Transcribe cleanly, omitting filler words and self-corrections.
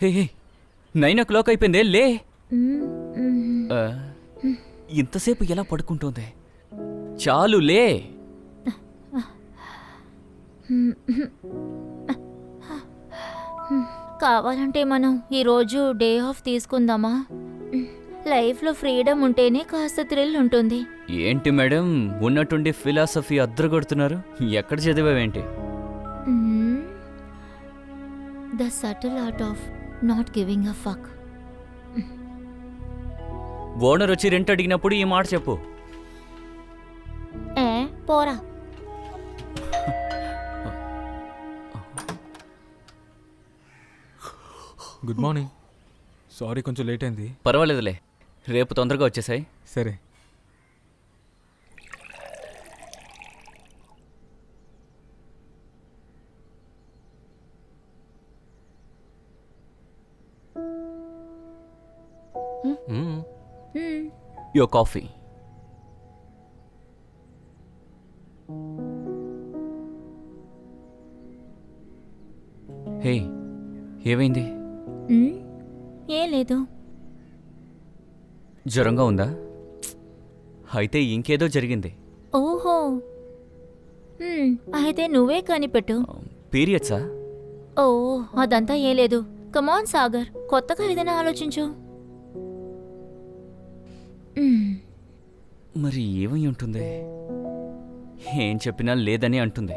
హే హే 9 అయిపోయిందే లే. ఆ, ఇంతసేపు ఎలా పడుకుంటోంది? చాలు లే. కావాలంటే మనం ఈరోజు డే ఆఫ్ తీసుకుందామా? లైఫ్లో ఫ్రీడమ్ ఉంటేనే కాస్త థ్రిల్ ఉంటుంది. ఏంటి మేడం ఉన్నట్టుండి ఫిలాసఫీ అద్దరగొడుతున్నారు? ఎక్కడ చదివావేంటి? The subtle art of not giving a fuck. Owner వచ్చి రెంట్ అడిగినప్పుడు ఈ మాట చెప్పు. ఏ పోరా. Good morning. సారీ కొంచెం లేట్ అయింది. పర్వాలేదులే, రేపు తొందరగా వచ్చేసాయి. సరే. యో కాఫీ. హే, ఏమైంది? ఏం లేదు. జ్వరంగా ఉందా? అయితే ఇంకేదో జరిగింది. ఓహో, అయితే నువ్వే కనిపెట్టు. పీరియడ్సా? ఓ అదంతా ఏం లేదు. కమాన్ సాగర్, కొత్తగా ఏదైనా ఆలోచించు. మరి ఏమై ఉంటుంది? ఏం చెప్పినా లేదని అంటుంది.